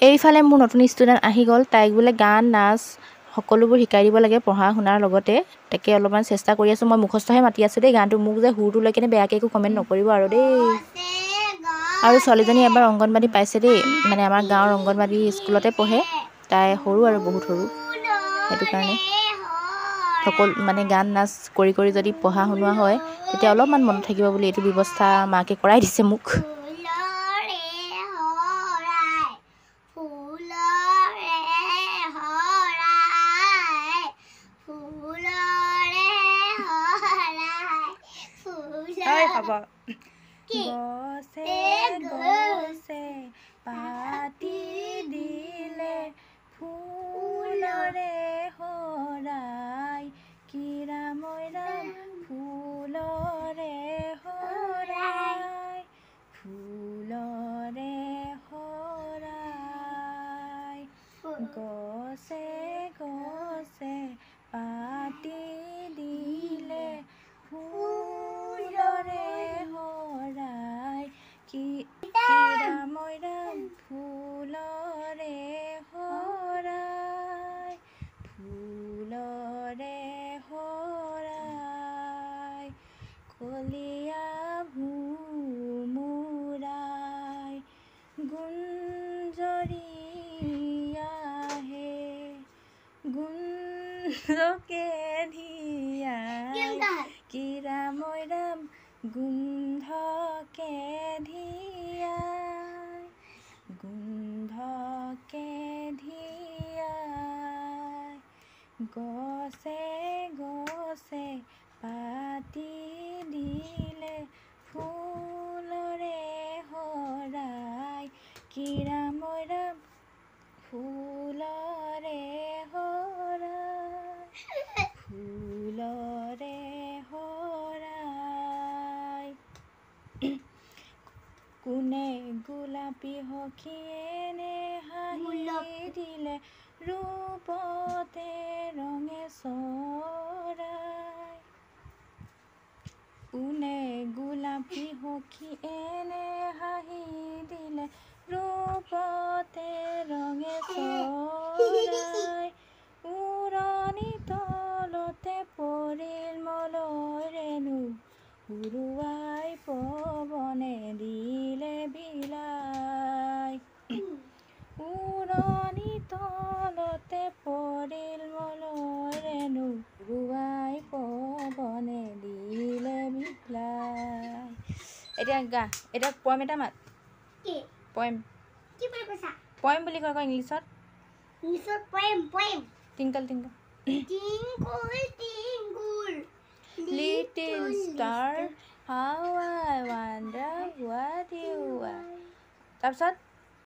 এইফালে মোৰ নতুন ষ্টুডেণ্ট আহি গ'ল। তাইক বোলে গান নাচ সকলোবোৰ শিকাই দিব লাগে পঢ়া শুনাৰ লগতে। তাকে অলপমান চেষ্টা কৰি আছোঁ। মই মুখস্থহে মাতি আছোঁ দেই গানটো। মোক যে সুৰটো লৈ কিনে বেয়াকৈ একো কমেণ্ট নকৰিব আৰু দেই। আৰু ছোৱালীজনী এবাৰ অংগনবাড়ী পাইছে দেই, মানে আমাৰ গাঁৱৰ অংগনবাড়ী স্কুলতে পঢ়ে। তাই সৰু আৰু বহুত সৰু, সেইটো কাৰণে সকলো মানে গান নাচ কৰি কৰি যদি পঢ়া শুনোৱা হয় তেতিয়া অলপমান মনত থাকিব বুলি এইটো ব্যৱস্থা মাকে কৰাই দিছে মোক। হ'ব গছে গছে পাতি দিলে ফুলৰে হৰাই কিৰা মৈৰাম ফুলৰে হৰাই ফুলৰে হৰাই গছে গছে পাতি দিলে ফুলৰে হৰাই কিৰা মৈৰাম ফুলৰে হৰাই ফুলৰে হৰাই কলীয়া ভোমোৰাই গুঞ্জৰি আহে গুঞ্জকে ধিয়াই কিৰা মৈৰাম গোন্ধকে ধিয়াই গোন্ধকে ধিয়াই গছে গছে পাতি দিলে ফুলৰে হৰাই কিৰা মৈৰাম ফুলৰে হৰাই ফুলৰে হৰাই কোনে গোলাপী সখীয়েনে হাঁহি দিলে ৰূপতে ৰঙে চৰাই কোনে গোলাপী সখী এনে হাঁহি দিলে ৰূপতে ৰঙে চৰাই উৰণি তলতে পৰিল মলৈ ৰেণু উৰুৱাই পৱনে দিলে বিলাই উৰণি তলতে পৰিল মলৈ ৰেণু উৰুৱাই পৱনে দিলে বিলাই। এতিয়া গা, এতিয়া পয়েম এটা মাত। পয়েম পয়েম বুলি কয় ইংলিছত। Tinkle tinkle little star how I wonder what you are। তাৰপিছত